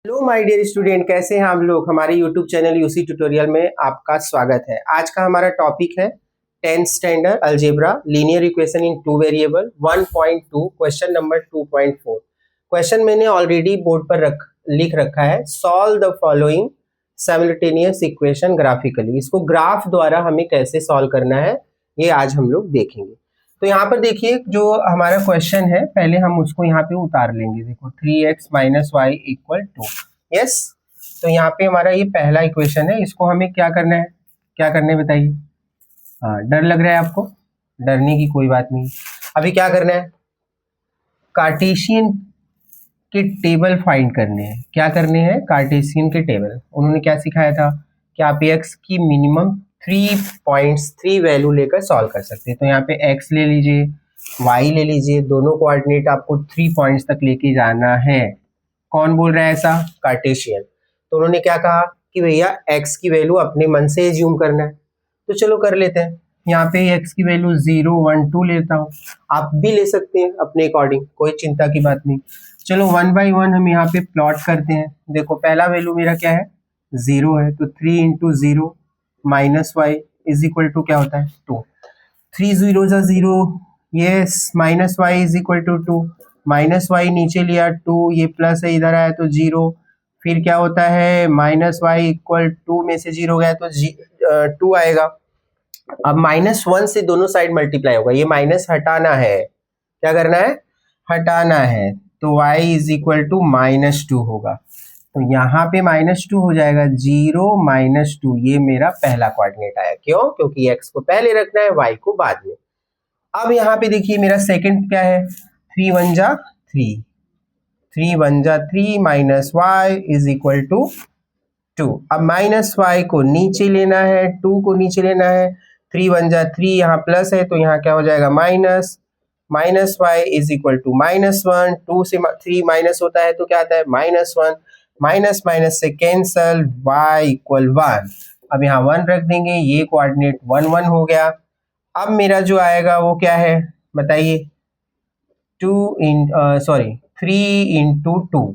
Hello my dear student, कैसे हैं आप लोग। हमारे यूट्यूब चैनल यूसी ट्यूटोरियल में आपका स्वागत है। आज का हमारा टॉपिक है 10th standard algebra linear equation in two variable 1.2 question number 2.4। Question मैंने ऑलरेडी बोर्ड पर लिख रखा है। Solve the following simultaneous equation graphically. इसको ग्राफ द्वारा हमें कैसे सॉल्व करना है ये आज हम लोग देखेंगे। तो यहाँ पर देखिए जो हमारा क्वेश्चन है, पहले हम उसको यहाँ पे उतार लेंगे। देखो 3x minus y equal to, yes. तो यहाँ पे हमारा ये पहला इक्वेशन है। इसको हमें क्या करना है, क्या करना है बताइए। हाँ, डर लग रहा है आपको? डरने की कोई बात नहीं। अभी क्या करना है, कार्टेशियन के टेबल फाइंड करने हैं। क्या करने हैं, कार्टेशियन के टेबल। उन्होंने क्या सिखाया था कि आप x की मिनिमम 3 वैल्यू लेकर सॉल्व कर सकते हैं। तो यहाँ पे x ले लीजिए, y ले लीजिए, दोनों कोऑर्डिनेट आपको 3 पॉइंट्स तक लेके जाना है। कौन बोल रहा है ऐसा? कार्टेशियन। तो उन्होंने क्या कहा कि भैया x की वैल्यू अपने मन से एज्यूम करना है। तो चलो कर लेते हैं। यहाँ पे x की वैल्यू 0, 1, 2 लेता हूँ। आप भी ले सकते हैं अपने अकॉर्डिंग, कोई चिंता की बात नहीं। चलो 1 बाई 1 हम यहाँ पे प्लॉट करते हैं। देखो पहला वैल्यू मेरा क्या है, 0 है। तो 3 into 0 minus y is equal to क्या होता है, 2। 3 0 जा 0, yes. Minus y is equal to 2। Minus y नीचे लिया 2, ये प्लस है, इधर आया तो 0। फिर क्या होता है, माइनस वाई इक्वल 2 में से 0 गया तो 2 आएगा। अब -1 से दोनों साइड मल्टीप्लाई होगा। ये माइनस हटाना है, क्या करना है, हटाना है। तो y इज इक्वल टू -2 होगा। तो यहाँ पे -2 हो जाएगा। 0 -2 ये मेरा पहला कोऑर्डिनेट आया। क्यों? क्योंकि x को पहले रखना है, y को बाद में। अब यहाँ पे देखिए मेरा सेकंड क्या है, 3 1 जा 3, 3 1 जा 3 minus y is equal to 2। अब माइनस वाई को नीचे लेना है, 2 को नीचे लेना है। 3 1 जा 3, यहाँ प्लस है तो यहाँ क्या हो जाएगा, minus. Minus y is equal to -1। 2 से 3 माइनस होता है तो क्या आता है, -1। माइनस माइनस से कैंसल, y इक्वल 1। अब यहाँ 1 रख देंगे, ये कोऑर्डिनेट 1 1 हो गया। अब मेरा जो आएगा वो क्या है बताइए, 3 into 2,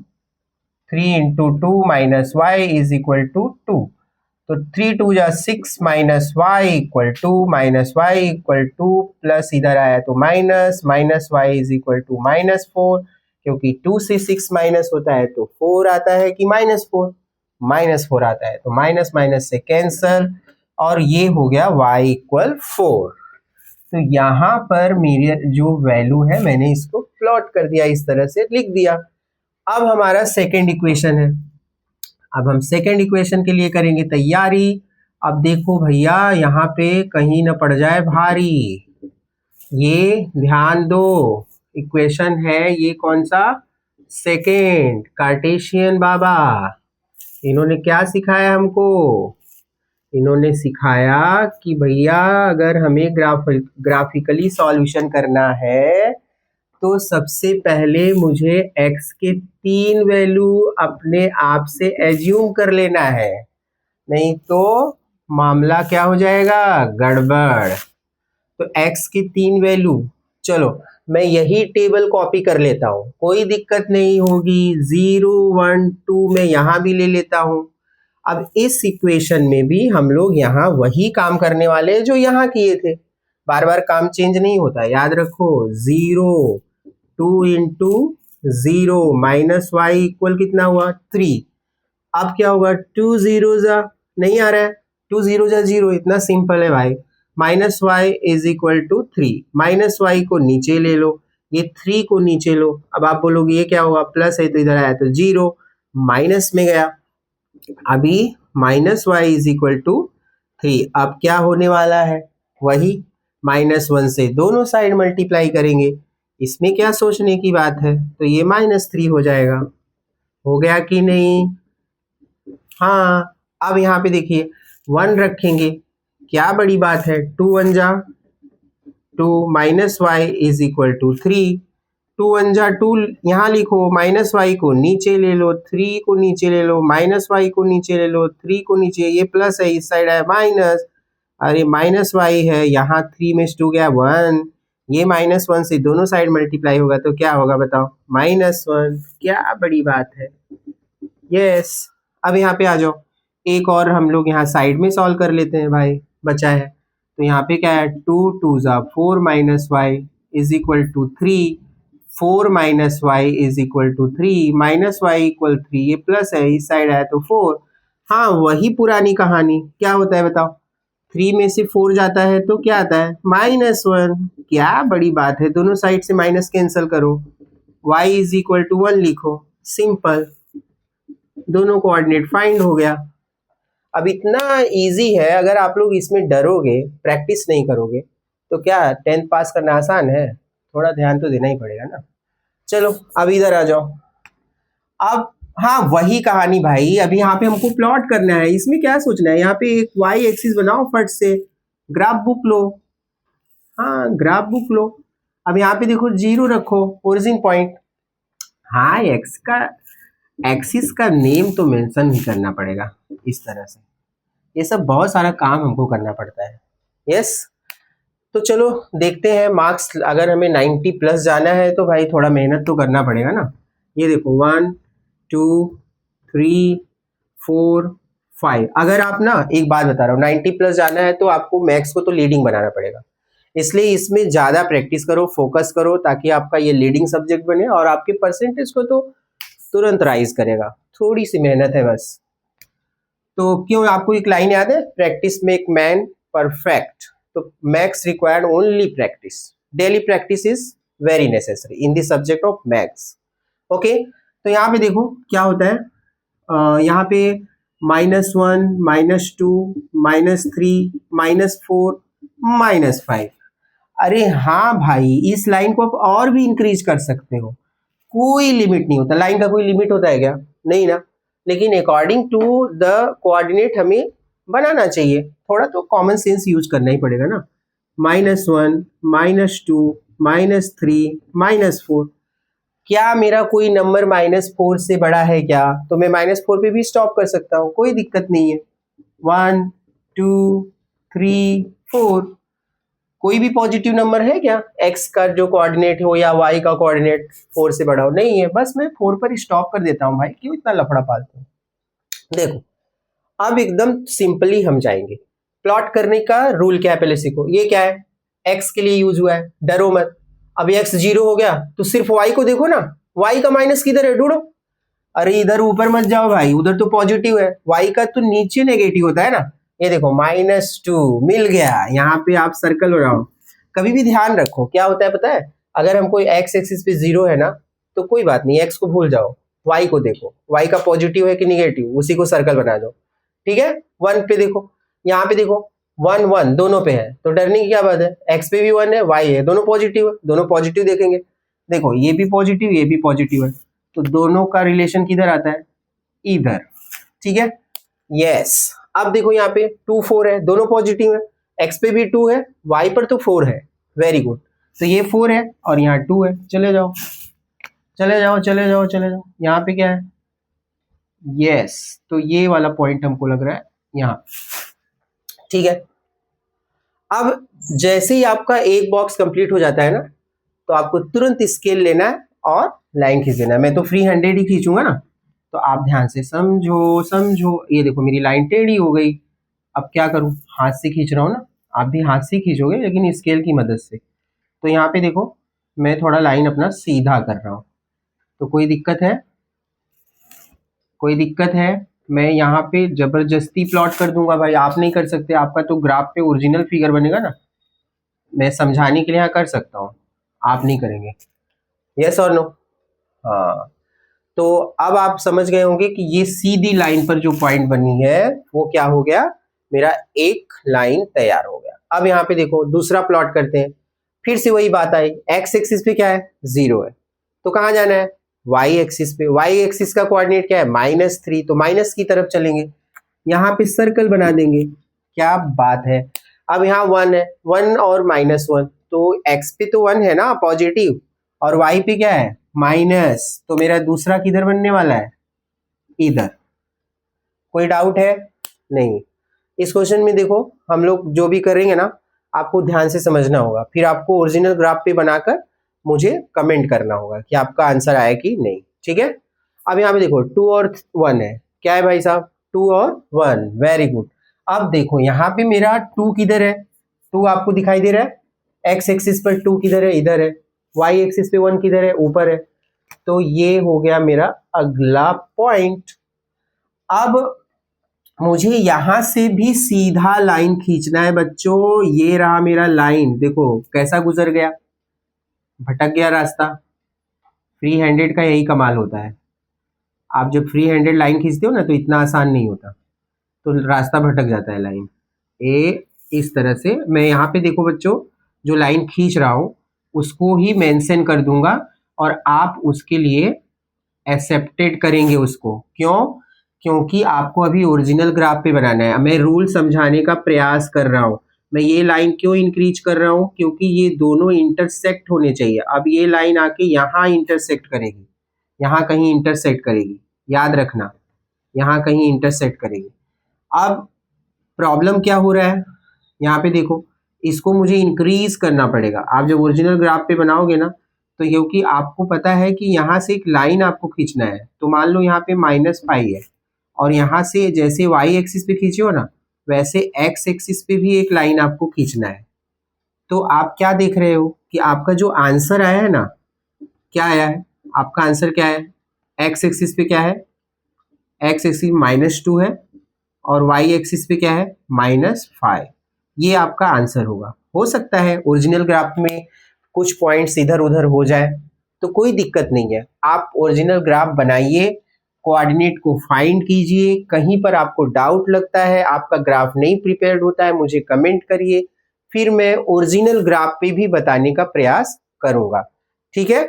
3 into 2 minus y is equal to 2। तो 3 2 जा 6 minus y equal to, minus y equal to, plus इधर आया तो minus, minus y is equal to -4। क्योंकि 2 से 6 माइनस होता है तो 4 आता है कि -4, -4 आता है। तो माइनस माइनस से कैंसल, और ये हो गया y इक्वल 4। तो यहाँ पर मेरे जो वैल्यू है मैंने इसको प्लॉट कर दिया, इस तरह से लिख दिया। अब हमारा सेकेंड इक्वेशन है। अब हम सेकेंड इक्वेशन के लिए करेंगे तैयारी। अब देखो भैया यहाँ पे कहीं ना पड़ जाए भारी, ये ध्यान दो। इक्वेशन है ये कौन सा, सेकेंड। कार्टेशियन बाबा इन्होंने क्या सिखाया हमको, इन्होंने सिखाया कि भैया अगर हमें ग्राफिकली सॉल्यूशन करना है तो सबसे पहले मुझे x के 3 वैल्यू अपने आप से एज्यूम कर लेना है, नहीं तो मामला क्या हो जाएगा, गड़बड़। तो x की 3 वैल्यू, चलो मैं यही टेबल कॉपी कर लेता हूँ, कोई दिक्कत नहीं होगी। 0 1 2 मैं यहाँ भी ले लेता हूँ। अब इस इक्वेशन में भी हम लोग यहाँ वही काम करने वाले हैं जो यहाँ किए थे। बार बार काम चेंज नहीं होता, याद रखो। 0 2 इंटू 0 माइनस वाई इक्वल कितना हुआ, 3। अब क्या होगा, 2 0 जा, नहीं आ रहा है, 2 0 जा 0, इतना सिंपल है भाई। Minus y is equal to 3, minus y को नीचे ले लो, ये 3 को नीचे लो। अब आप बोलोगे ये क्या होगा, प्लस है तो इधर आया तो 0, माइनस में गया। अभी minus y is equal to 3। अब क्या होने वाला है, वही -1 से दोनों साइड मल्टीप्लाई करेंगे। इसमें क्या सोचने की बात है, तो ये -3 हो जाएगा। हो गया कि नहीं? हाँ। अब यहाँ पे देखिए 1 रखेंगे, क्या बड़ी बात है। 2 1 जा 2 minus y is equal to 3। 2 1 जा 2 यहाँ लिखो, माइनस वाई को नीचे ले लो, 3 को नीचे ले लो, माइनस वाई को नीचे ले लो, 3 को नीचे, ये प्लस है, इस साइड है माइनस। अरे माइनस वाई है, यहाँ 3 में 2 गया 1, ये -1 से दोनों साइड मल्टीप्लाई होगा तो क्या होगा बताओ, -1। क्या बड़ी बात है। यस। अब यहाँ पे आ जाओ, एक और हम लोग यहाँ साइड में सॉल्व कर लेते हैं भाई, बचा है। तो यहाँ पे क्या है, 2 2 ज़ा 4 minus y is equal to 3, 4 minus y is equal to 3, minus y equal 3, ये प्लस है, इस साइड आया तो 4। हाँ, वही पुरानी कहानी, क्या होता है बताओ, 3 में से 4 जाता है तो क्या आता है, -1। क्या बड़ी बात है, दोनों साइड से माइनस कैंसिल करो, y इज इक्वल टू 1 लिखो, सिंपल, दोनों कोऑर्डिनेट फाइंड हो गया। अब इतना इजी है, अगर आप लोग इसमें डरोगे, प्रैक्टिस नहीं करोगे तो क्या 10th पास करना आसान है, थोड़ा ध्यान तो देना ही पड़ेगा ना। चलो अब इधर आ जाओ। अब हाँ, वही कहानी भाई, अभी यहाँ पे हमको प्लॉट करना है, इसमें क्या सोचना है, यहाँ पे एक वाई एक्सिस बनाओ फट से, ग्राफ बुक लो। हाँ, ग्राफ बुक लो। अब यहाँ पे देखो 0 रखो, ओरिजिन पॉइंट। हाँ, एक्स का एक्सिस का नेम तो मेंशन ही करना पड़ेगा इस तरह से, ये सब बहुत सारा काम हमको करना पड़ता है। यस, तो चलो देखते हैं मार्क्स, अगर हमें 90 प्लस जाना है तो भाई थोड़ा मेहनत तो करना पड़ेगा ना। ये देखो 1 2 3 4 5, अगर आप ना, एक बात बता रहा हूँ, 90 प्लस जाना है तो आपको मैथ्स को तो लीडिंग बनाना पड़ेगा, इसलिए इसमें ज़्यादा प्रैक्टिस करो, फोकस करो, ताकि आपका ये लीडिंग सब्जेक्ट बने और आपके परसेंटेज को तो तुरंत राइज करेगा। थोड़ी सी मेहनत है बस। तो क्यों, आपको एक लाइन याद है, प्रैक्टिस मेक मैन परफेक्ट, तो maths required only practice, daily practice is very necessary in the subject of maths. Okay, तो यहाँ पे देखो क्या होता है, यहाँ पे -1 -2 -3 -4 -5। अरे हाँ भाई, इस लाइन को आप और भी इंक्रीज कर सकते हो, कोई लिमिट नहीं होता, लाइन का कोई लिमिट होता है क्या, नहीं ना, लेकिन अकॉर्डिंग टू द कोऑर्डिनेट हमें बनाना चाहिए, थोड़ा तो कॉमन सेंस यूज करना ही पड़ेगा ना। -1 -2 -3 -4, क्या मेरा कोई नंबर -4 से बड़ा है क्या, तो मैं -4 पे भी स्टॉप कर सकता हूँ, कोई दिक्कत नहीं है। 1 2 3 4, कोई भी पॉजिटिव नंबर है क्या, x का जो कोऑर्डिनेट हो या y का कोऑर्डिनेट 4 से बड़ा हो, नहीं है, बस मैं 4 पर स्टॉप कर देता हूँ भाई, क्यों इतना लफड़ा पालते हैं। देखो अब एकदम सिंपली हम जाएंगे, प्लॉट करने का रूल क्या है पहले सीखो, ये क्या है, x के लिए यूज हुआ है, डरो मत। अब x 0 हो गया तो सिर्फ y को देखो ना, y का माइनस किधर है ढूंढो, अरे इधर ऊपर मत जाओ भाई, उधर तो पॉजिटिव है, y का तो नीचे नेगेटिव होता है ना, ये देखो -2 मिल गया, यहाँ पे आप सर्कल बनाओ। कभी भी ध्यान रखो क्या होता है पता है, अगर हमको x एक्सिस पे 0 है ना तो कोई बात नहीं, x को भूल जाओ, y को देखो, y का पॉजिटिव है कि निगेटिव, उसी को सर्कल बना दो, ठीक है। 1 पे देखो, यहाँ पे देखो 1 1 दोनों पे है, तो डरने की क्या बात है, x पे भी 1 है, y है, दोनों पॉजिटिव है, दोनों पॉजिटिव देखेंगे, देखो ये भी पॉजिटिव ये भी पॉजिटिव है, तो दोनों का रिलेशन किधर आता है, इधर, ठीक है। यस, अब देखो यहाँ पे 2 4 है, दोनों पॉजिटिव है, x पे भी 2 है, y पर तो 4 है, वेरी गुड, तो ये 4 है और यहाँ 2 है, चले जाओ चले जाओ चले जाओ चले जाओ, यहाँ पे क्या है, यस, तो ये वाला पॉइंट हमको लग रहा है यहाँ, ठीक है। अब जैसे ही आपका एक बॉक्स कंप्लीट हो जाता है ना, तो आपको तुरंत स्केल लेना है और लाइन खींच देना है, मैं तो फ्री हैंडेड ही खींचूंगा ना, तो आप ध्यान से समझो समझो, ये देखो मेरी लाइन टेढ़ी हो गई, अब क्या करूं, हाथ से खींच रहा हूँ ना, आप भी हाथ से खींचोगे लेकिन स्केल की मदद से। तो यहाँ पे देखो मैं थोड़ा लाइन अपना सीधा कर रहा हूँ, तो कोई दिक्कत है, कोई दिक्कत है, मैं यहाँ पे जबरदस्ती प्लॉट कर दूंगा भाई, आप नहीं कर सकते, आपका तो ग्राफ पे ओरिजिनल फिगर बनेगा ना, मैं समझाने के लिए यहाँ कर सकता हूँ, आप नहीं करेंगे, यस और नो। हाँ, तो अब आप समझ गए होंगे कि ये सीधी लाइन पर जो पॉइंट बनी है वो क्या हो गया, मेरा एक लाइन तैयार हो गया। अब यहाँ पे देखो दूसरा प्लॉट करते हैं, फिर से वही बात आई, एक्स एक्सिस पे क्या है, 0 है, तो कहाँ जाना है, वाई एक्सिस पे, वाई एक्सिस का कोऑर्डिनेट क्या है, -3, तो माइनस की तरफ चलेंगे, यहाँ पे सर्कल बना देंगे, क्या बात है। अब यहाँ 1 है, 1 और -1, तो x पे तो 1 है ना पॉजिटिव, और y पे क्या है, माइनस, तो मेरा दूसरा किधर बनने वाला है, इधर, कोई डाउट है, नहीं। इस क्वेश्चन में देखो हम लोग जो भी करेंगे ना, आपको ध्यान से समझना होगा, फिर आपको ओरिजिनल ग्राफ पे बनाकर मुझे कमेंट करना होगा कि आपका आंसर आया कि नहीं, ठीक है। अब यहाँ पे देखो 2 और 1 है, क्या है भाई साहब 2 और 1, वेरी गुड। अब देखो यहाँ पे मेरा 2 किधर है, 2 आपको दिखाई दे रहा है, एक्स एक्सिस पर 2 किधर है, इधर है, वाई एक्सिस पे 1 किधर है, ऊपर है। तो ये हो गया मेरा अगला पॉइंट। अब मुझे यहां से भी सीधा लाइन खींचना है बच्चों, ये रहा मेरा लाइन, देखो कैसा गुजर गया, भटक गया रास्ता। फ्री हैंडेड का यही कमाल होता है, आप जब फ्री हैंडेड लाइन खींचते हो ना तो इतना आसान नहीं होता, तो रास्ता भटक जाता है लाइन। ए इस तरह से मैं यहाँ पे देखो बच्चों, जो लाइन खींच रहा हूँ उसको ही मेंशन कर दूंगा और आप उसके लिए एक्सेप्टेड करेंगे उसको। क्यों? क्योंकि आपको अभी ओरिजिनल ग्राफ पे बनाना है। मैं रूल समझाने का प्रयास कर रहा हूँ। मैं ये लाइन क्यों इंक्रीज कर रहा हूँ, क्योंकि ये दोनों इंटरसेक्ट होने चाहिए। अब ये लाइन आके यहाँ इंटरसेक्ट करेगी, यहाँ कहीं इंटरसेक्ट करेगी, याद रखना, यहाँ कहीं इंटरसेक्ट करेगी। अब प्रॉब्लम क्या हो रहा है, यहाँ पे देखो, इसको मुझे इंक्रीज करना पड़ेगा। आप जब ओरिजिनल ग्राफ पे बनाओगे ना, तो क्योंकि आपको पता है कि यहाँ से एक लाइन आपको खींचना है, तो मान लो यहाँ पे -5 है, और यहाँ से जैसे वाई एक्सिस पे खींचे हो ना, वैसे एक्स एक्सिस पे भी एक लाइन आपको खींचना है। तो आप क्या देख रहे हो कि आपका जो आंसर आया है ना, क्या आया है, आपका आंसर क्या है, एक्स एक्सिस पे क्या है, एक्स एक्सिस -2 है, और वाई एक्सिस पे क्या है, -5। ये आपका आंसर होगा। हो सकता है ओरिजिनल ग्राफ में कुछ पॉइंट्स इधर उधर हो जाए, तो कोई दिक्कत नहीं है, आप ओरिजिनल ग्राफ बनाइए, कोऑर्डिनेट को फाइंड कीजिए। कहीं पर आपको डाउट लगता है, आपका ग्राफ नहीं प्रिपेयर्ड होता है, मुझे कमेंट करिए, फिर मैं ओरिजिनल ग्राफ पे भी बताने का प्रयास करूंगा। ठीक है,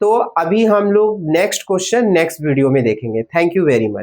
तो अभी हम लोग नेक्स्ट क्वेश्चन नेक्स्ट वीडियो में देखेंगे। Thank you very much.